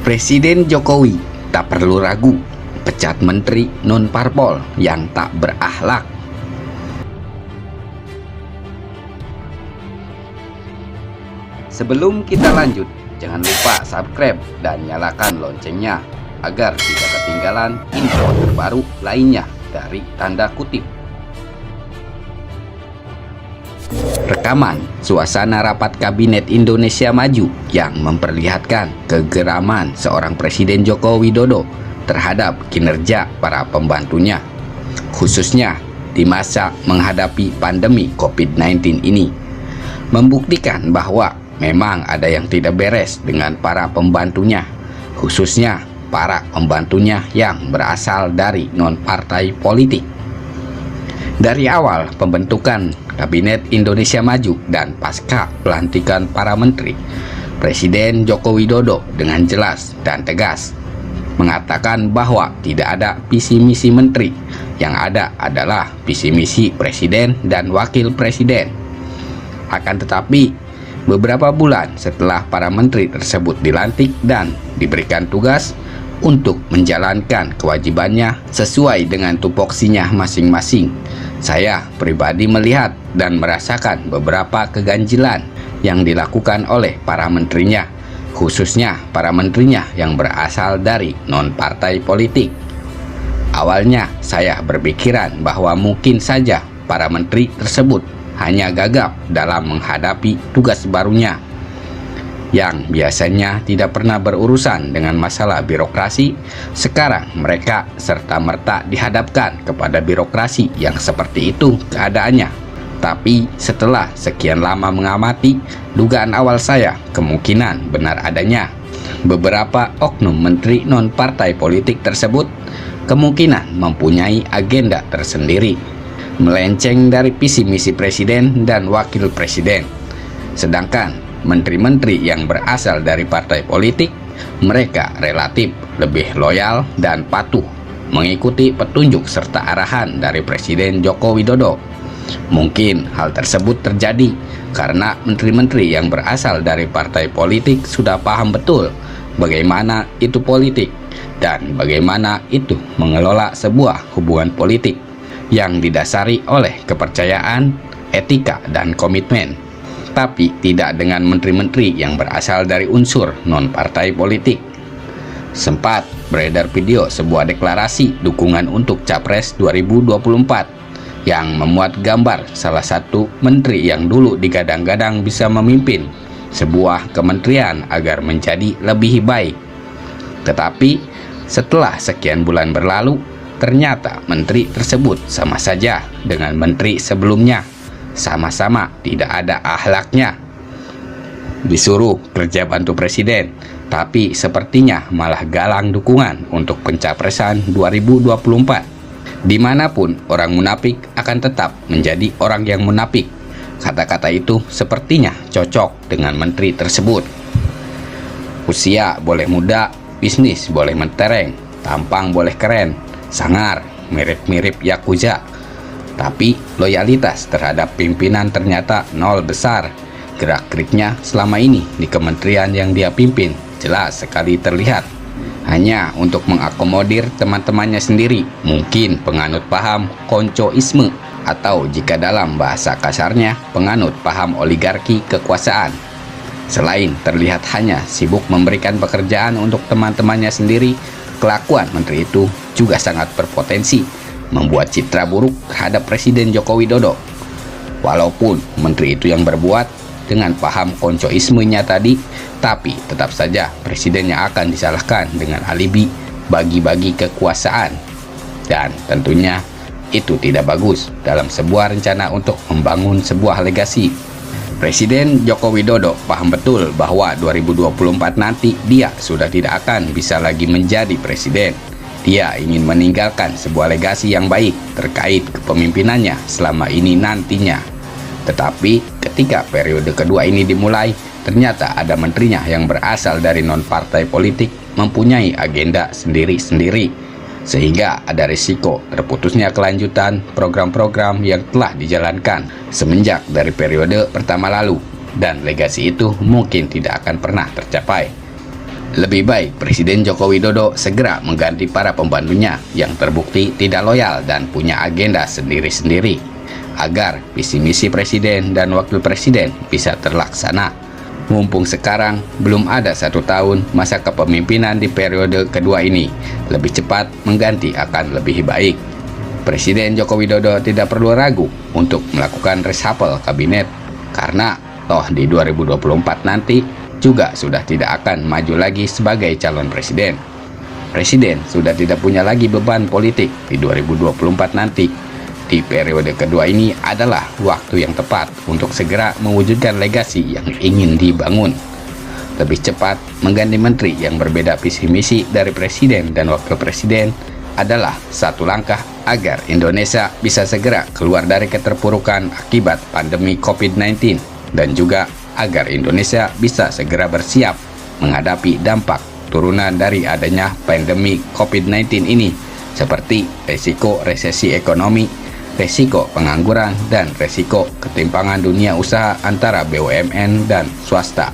Presiden Jokowi tak perlu ragu pecat menteri non-parpol yang tak berakhlak. Sebelum kita lanjut, jangan lupa subscribe dan nyalakan loncengnya agar tidak ketinggalan info terbaru lainnya dari Tanda Kutip. Rekaman suasana rapat Kabinet Indonesia Maju yang memperlihatkan kegeraman seorang Presiden Joko Widodo terhadap kinerja para pembantunya, khususnya di masa menghadapi pandemi COVID-19 ini, membuktikan bahwa memang ada yang tidak beres dengan para pembantunya, khususnya para pembantunya yang berasal dari non-partai politik. Dari awal pembentukan Kabinet Indonesia Maju dan pasca pelantikan para menteri, Presiden Joko Widodo dengan jelas dan tegas mengatakan bahwa tidak ada visi misi menteri, yang ada adalah visi misi presiden dan wakil presiden. Akan tetapi, beberapa bulan setelah para menteri tersebut dilantik dan diberikan tugas untuk menjalankan kewajibannya sesuai dengan tupoksinya masing-masing, saya pribadi melihat dan merasakan beberapa keganjilan yang dilakukan oleh para menterinya, khususnya para menterinya yang berasal dari non-partai politik. Awalnya saya berpikiran bahwa mungkin saja para menteri tersebut hanya gagap dalam menghadapi tugas barunya, yang biasanya tidak pernah berurusan dengan masalah birokrasi. Sekarang mereka serta-merta dihadapkan kepada birokrasi yang seperti itu keadaannya. Tapi setelah sekian lama mengamati, dugaan awal saya kemungkinan benar adanya. Beberapa oknum menteri non-partai politik tersebut kemungkinan mempunyai agenda tersendiri, melenceng dari visi misi presiden dan wakil presiden. Sedangkan menteri-menteri yang berasal dari partai politik, mereka relatif lebih loyal dan patuh mengikuti petunjuk serta arahan dari Presiden Joko Widodo. Mungkin hal tersebut terjadi karena menteri-menteri yang berasal dari partai politik sudah paham betul bagaimana itu politik dan bagaimana itu mengelola sebuah hubungan politik yang didasari oleh kepercayaan, etika, dan komitmen. Tapi tidak dengan menteri-menteri yang berasal dari unsur non-partai politik. Sempat beredar video sebuah deklarasi dukungan untuk Capres 2024 yang memuat gambar salah satu menteri yang dulu digadang-gadang bisa memimpin sebuah kementerian agar menjadi lebih baik. Tetapi setelah sekian bulan berlalu, ternyata menteri tersebut sama saja dengan menteri sebelumnya, sama-sama tidak ada akhlaknya. Disuruh kerja bantu presiden, tapi sepertinya malah galang dukungan untuk pencapresan 2024. Dimanapun orang munafik akan tetap menjadi orang yang munafik. Kata-kata itu sepertinya cocok dengan menteri tersebut. Usia boleh muda, bisnis boleh mentereng, tampang boleh keren, sangar, mirip-mirip Yakuza, tapi loyalitas terhadap pimpinan ternyata nol besar. Gerak-geriknya selama ini di kementerian yang dia pimpin jelas sekali terlihat hanya untuk mengakomodir teman-temannya sendiri, mungkin penganut paham koncoisme, atau jika dalam bahasa kasarnya penganut paham oligarki kekuasaan. Selain terlihat hanya sibuk memberikan pekerjaan untuk teman-temannya sendiri, kelakuan menteri itu juga sangat berpotensi membuat citra buruk terhadap Presiden Joko Widodo. Walaupun menteri itu yang berbuat dengan paham koncoismenya tadi, tapi tetap saja presidennya akan disalahkan dengan alibi bagi-bagi kekuasaan. Dan tentunya itu tidak bagus dalam sebuah rencana untuk membangun sebuah legasi. Presiden Joko Widodo paham betul bahwa 2024 nanti dia sudah tidak akan bisa lagi menjadi presiden. Dia ingin meninggalkan sebuah legasi yang baik terkait kepemimpinannya selama ini nantinya. Tetapi ketika periode kedua ini dimulai, ternyata ada menterinya yang berasal dari non-partai politik mempunyai agenda sendiri-sendiri, sehingga ada risiko terputusnya kelanjutan program-program yang telah dijalankan semenjak dari periode pertama lalu, dan legasi itu mungkin tidak akan pernah tercapai. Lebih baik Presiden Joko Widodo segera mengganti para pembantunya yang terbukti tidak loyal dan punya agenda sendiri-sendiri, agar visi misi Presiden dan Wakil Presiden bisa terlaksana. Mumpung sekarang belum ada 1 tahun masa kepemimpinan di periode kedua ini, lebih cepat mengganti akan lebih baik. Presiden Joko Widodo tidak perlu ragu untuk melakukan reshuffle kabinet, karena toh di 2024 nanti juga sudah tidak akan maju lagi sebagai calon presiden. Presiden sudah tidak punya lagi beban politik di 2024 nanti. Di periode kedua ini adalah waktu yang tepat untuk segera mewujudkan legasi yang ingin dibangun. Lebih cepat mengganti menteri yang berbeda visi misi dari presiden dan wakil presiden adalah satu langkah agar Indonesia bisa segera keluar dari keterpurukan akibat pandemi COVID-19 dan juga agar Indonesia bisa segera bersiap menghadapi dampak turunan dari adanya pandemi COVID-19 ini, seperti resiko resesi ekonomi, resiko pengangguran, dan resiko ketimpangan dunia usaha antara BUMN dan swasta.